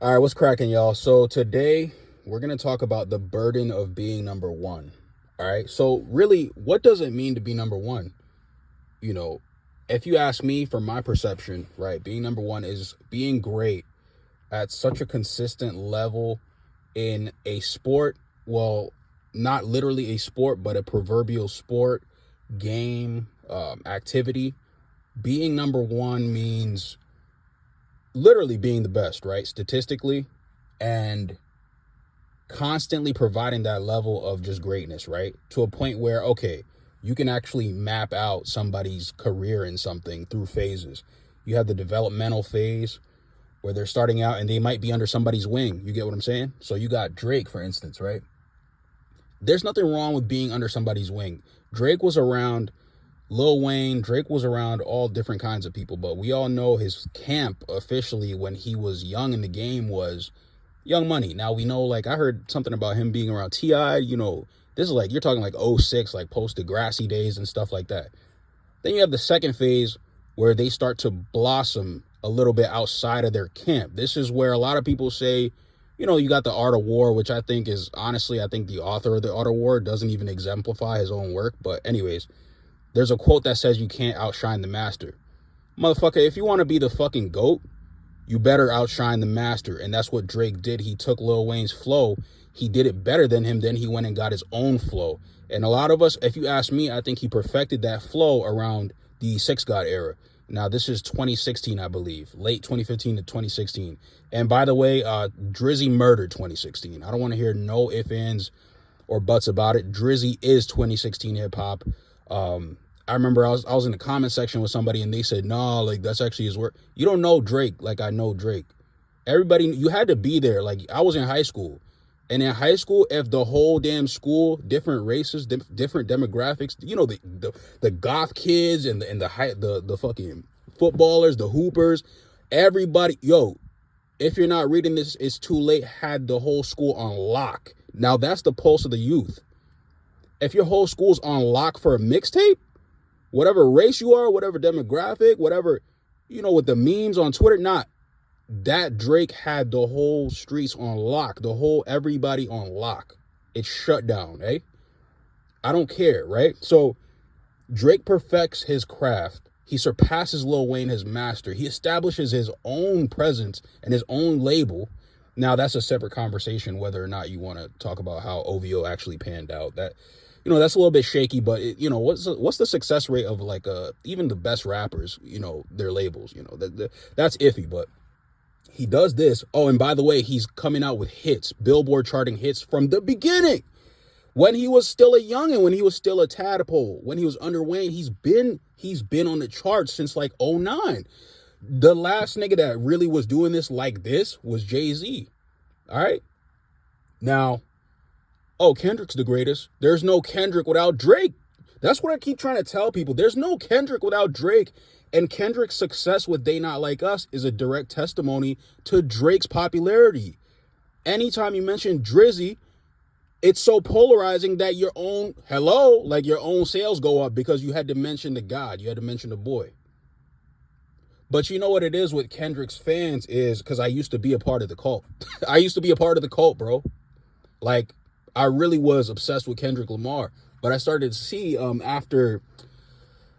All right, what's cracking, y'all? So today we're going to talk about the burden of being number one. All right. So, really, what does it mean to be number one? You know, if you ask me, from my perception, right, being number one is being great at such a consistent level in a sport. Well, not literally a sport, but a proverbial sport, game, activity. Being number one means literally being the best, right? Statistically, and constantly providing that level of just greatness, right? To a point where, okay, you can actually map out somebody's career in something through phases. You have the developmental phase where they're starting out and they might be under somebody's wing. You get what I'm saying? So you got Drake, for instance, right? There's nothing wrong with being under somebody's wing. Drake was around Lil Wayne, Drake was around all different kinds of people, but we all know his camp officially when he was young in the game was Young Money. Now we know, like, I heard something about him being around T.I. This is like, you're talking like '06, like post Degrassi days and stuff like that. Then you have the second phase where they start to blossom a little bit outside of their camp. This is where a lot of people say, you got the Art of War, which I think is, honestly, I think the author of the Art of War doesn't even exemplify his own work. But anyways, there's a quote that says you can't outshine the master. Motherfucker, if you want to be the fucking GOAT, you better outshine the master. And that's what Drake did. He took Lil Wayne's flow. He did it better than him. Then he went and got his own flow. And a lot of us, if you ask me, I think he perfected that flow around the Six God era. Now, this is 2016, I believe. Late 2015 to 2016. And by the way, Drizzy murdered 2016. I don't want to hear no ifs, ands, or buts about it. Drizzy is 2016 hip hop. I remember I was in the comment section with somebody and they said, "No, like that's actually his work." You don't know Drake like I know Drake. Everybody, you had to be there. Like, I was in high school, and in high school, if the whole damn school, different races, different demographics, the goth kids and the fucking footballers, the hoopers, everybody, yo, if you're not reading this, it's too late. Had the whole school on lock. Now that's the pulse of the youth. If your whole school's on lock for a mixtape, whatever race you are, whatever demographic, whatever, with the memes on Twitter, not that Drake had the whole streets on lock, the whole everybody on lock. It's shut down, eh? I don't care, right? So Drake perfects his craft. He surpasses Lil Wayne, his master. He establishes his own presence and his own label. Now, that's a separate conversation, whether or not you want to talk about how OVO actually panned out. That's a little bit shaky, but what's the success rate of like even the best rappers, their labels, that's iffy, but he does this. Oh, and by the way, he's coming out with hits, Billboard charting hits from the beginning. When he was still a youngin', when he was still a tadpole, when he was under Wayne, he's been on the charts since like '09. The last nigga that really was doing this like this was Jay-Z. All right? Now, oh, Kendrick's the greatest. There's no Kendrick without Drake. That's what I keep trying to tell people. There's no Kendrick without Drake. And Kendrick's success with They Not Like Us is a direct testimony to Drake's popularity. Anytime you mention Drizzy, it's so polarizing that your own sales go up because you had to mention the God. You had to mention the boy. But you know what it is with Kendrick's fans is, because I used to be a part of the cult. I used to be a part of the cult, bro. Like, I really was obsessed with Kendrick Lamar. But I started to see after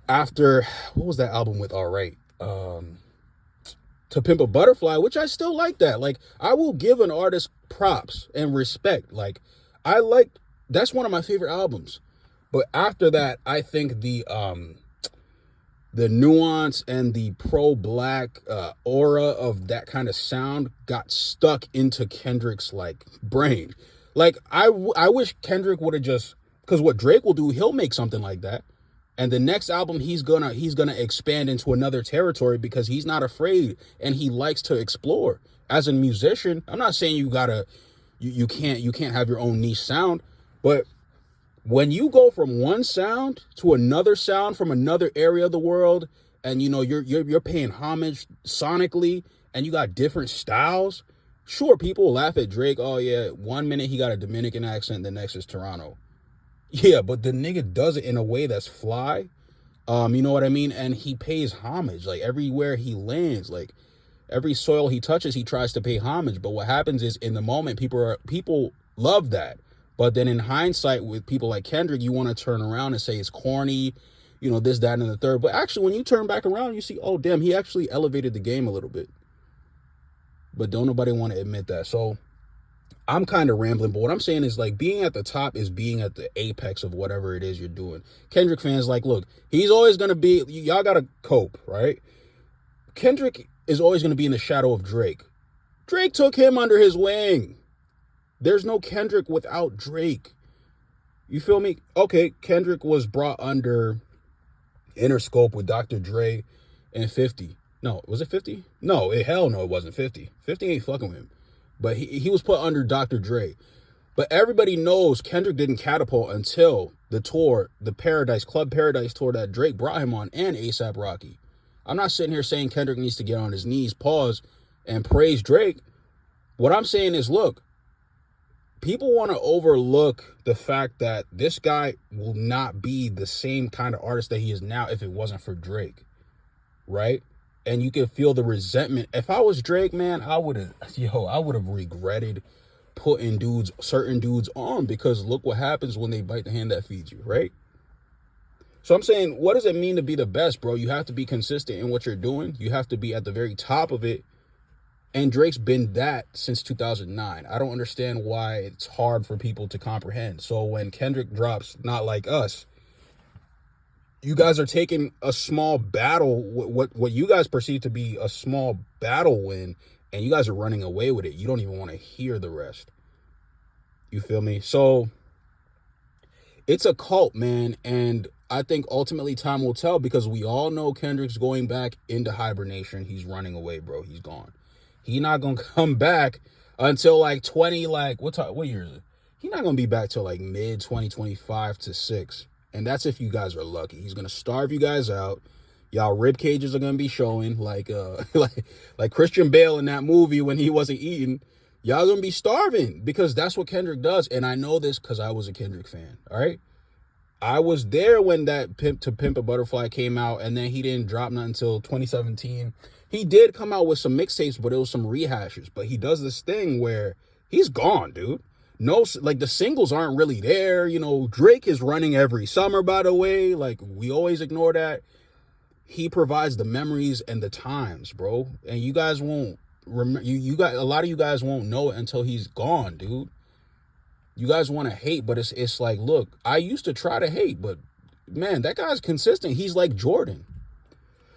what was that album with All Right? To Pimp a Butterfly, which I still like that. Like, I will give an artist props and respect. Like, that's one of my favorite albums. But after that, I think the nuance and the pro-black aura of that kind of sound got stuck into Kendrick's like brain. Like, I wish Kendrick would have just, because what Drake will do, he'll make something like that. And the next album, he's gonna expand into another territory because he's not afraid and he likes to explore. As a musician, I'm not saying you can't have your own niche sound, but when you go from one sound to another sound from another area of the world, and you're paying homage sonically, and you got different styles, sure, people will laugh at Drake. Oh yeah, 1 minute he got a Dominican accent, the next is Toronto. Yeah, but the nigga does it in a way that's fly. You know what I mean? And he pays homage like everywhere he lands. Like, Every soil he touches, he tries to pay homage. But what happens is, in the moment, people love that. But then in hindsight, with people like Kendrick, you want to turn around and say it's corny, this, that, and the third. But actually, when you turn back around, you see, oh, damn, he actually elevated the game a little bit. But don't nobody want to admit that. So I'm kind of rambling, but what I'm saying is, like, being at the top is being at the apex of whatever it is you're doing. Kendrick fans, like, look, he's always going to be, y'all got to cope, right? Kendrick is always going to be in the shadow of Drake. Drake took him under his wing. There's no Kendrick without Drake. You feel me? Okay, Kendrick was brought under Interscope with Dr. Dre and 50. No, was it 50? No, hell no, it wasn't 50. 50 ain't fucking with him. But he was put under Dr. Dre. But everybody knows Kendrick didn't catapult until the tour, the Club Paradise tour that Drake brought him on, and A$AP Rocky. I'm not sitting here saying Kendrick needs to get on his knees, pause, and praise Drake. What I'm saying is, look, people want to overlook the fact that this guy will not be the same kind of artist that he is now if it wasn't for Drake, right? And you can feel the resentment. If I was Drake, man, I would have regretted putting certain dudes on, because look what happens when they bite the hand that feeds you, right? So I'm saying, what does it mean to be the best, bro? You have to be consistent in what you're doing. You have to be at the very top of it. And Drake's been that since 2009. I don't understand why it's hard for people to comprehend. So when Kendrick drops Not Like Us, you guys are taking a small battle, what you guys perceive to be a small battle win, and you guys are running away with it. You don't even want to hear the rest. You feel me? So it's a cult, man. And I think ultimately time will tell, because we all know Kendrick's going back into hibernation. He's running away, bro. He's gone. He's not going to come back until like what year is it? He's not going to be back till like mid 2025 to 6. And that's if you guys are lucky. He's going to starve you guys out. Y'all rib cages are going to be showing like Christian Bale in that movie when he wasn't eating. Y'all going to be starving, because that's what Kendrick does. And I know this because I was a Kendrick fan. All right. I was there when that Pimp to Pimp a Butterfly came out, and then he didn't drop nothing until 2017. He did come out with some mixtapes, but it was some rehashes. But he does this thing where he's gone, dude. No, like, the singles aren't really there. Drake is running every summer, by the way. Like, we always ignore that. He provides the memories and the times, bro. And you guys won't remember. A lot of you guys won't know it until he's gone, dude. You guys want to hate, but it's like, look, I used to try to hate, but man, that guy's consistent. He's like Jordan,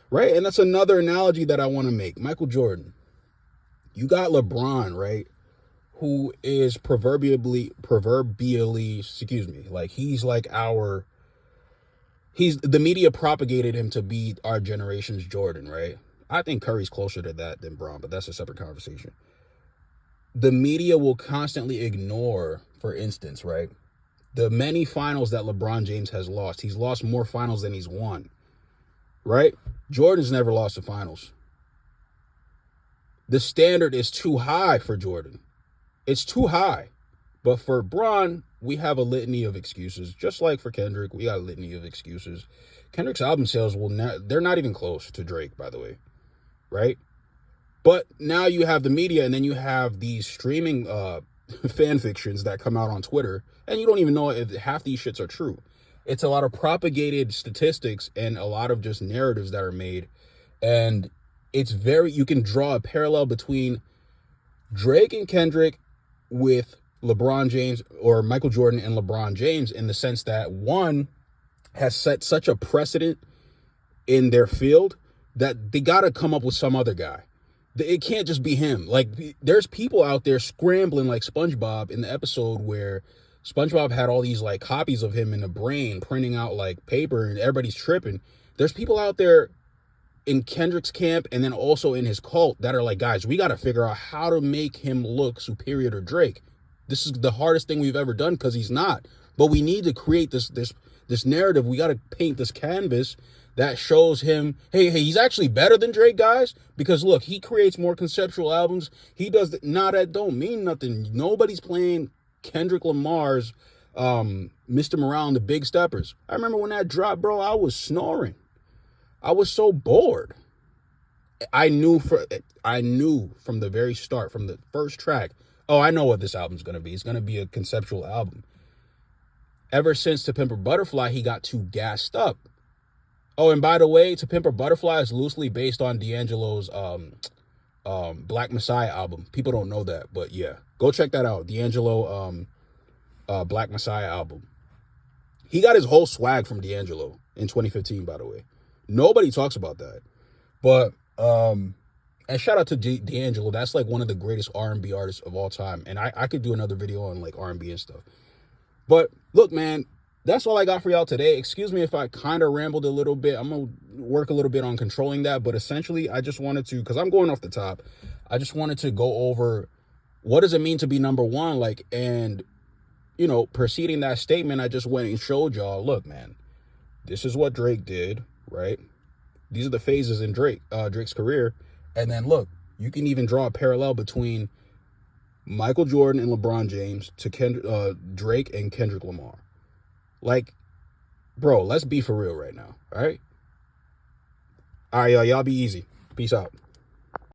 right? And that's another analogy that I want to make. Michael Jordan. You got LeBron, right? Who is proverbially, like, he's like the media propagated him to be our generation's Jordan, right? I think Curry's closer to that than Bron, but that's a separate conversation. The media will constantly ignore, for instance, right, the many finals that LeBron James has lost. He's lost more finals than he's won, right? Jordan's never lost the finals. The standard is too high for Jordan. It's too high. But for Bron, we have a litany of excuses. Just like for Kendrick, we got a litany of excuses. Kendrick's album sales they're not even close to Drake, by the way, right? But now you have the media, and then you have these streaming fan fictions that come out on Twitter, and you don't even know if half these shits are true. It's a lot of propagated statistics and a lot of just narratives that are made. And you can draw a parallel between Drake and Kendrick with LeBron James, or Michael Jordan and LeBron James, in the sense that one has set such a precedent in their field that they got to come up with some other guy. It can't just be him. Like, there's people out there scrambling like SpongeBob in the episode where SpongeBob had all these like copies of him in the brain, printing out like paper, and everybody's tripping. There's people out there in Kendrick's camp and then also in his cult that are like, guys, we got to figure out how to make him look superior to Drake. This is the hardest thing we've ever done, because he's not. But we need to create this narrative. We got to paint this canvas that shows him, hey, he's actually better than Drake, guys. Because look, he creates more conceptual albums. He does that don't mean nothing. Nobody's playing Kendrick Lamar's Mr. Morale and the Big Steppers. I remember when that dropped, bro, I was snoring. I was so bored. I knew from the very start, from the first track, oh, I know what this album's gonna be. It's gonna be a conceptual album. Ever since To Pimp a Butterfly, he got too gassed up. Oh, and by the way, To Pimp a Butterfly is loosely based on D'Angelo's Black Messiah album. People don't know that, but yeah, go check that out. D'Angelo Black Messiah album. He got his whole swag from D'Angelo in 2015, by the way. Nobody talks about that. But and shout out to D'Angelo. That's like one of the greatest R&B artists of all time. And I could do another video on like R&B and stuff. But look, man, that's all I got for y'all today. Excuse me if I kind of rambled a little bit. I'm going to work a little bit on controlling that. But essentially, I just wanted to, because I'm going off the top, I just wanted to go over what does it mean to be number one? Like, and, you know, preceding that statement, I just went and showed y'all, look, man, this is what Drake did, right? These are the phases in Drake's career. And then look, you can even draw a parallel between Michael Jordan and LeBron James to Drake and Kendrick Lamar. Like, bro, let's be for real right now, all right? All right, y'all be easy. Peace out.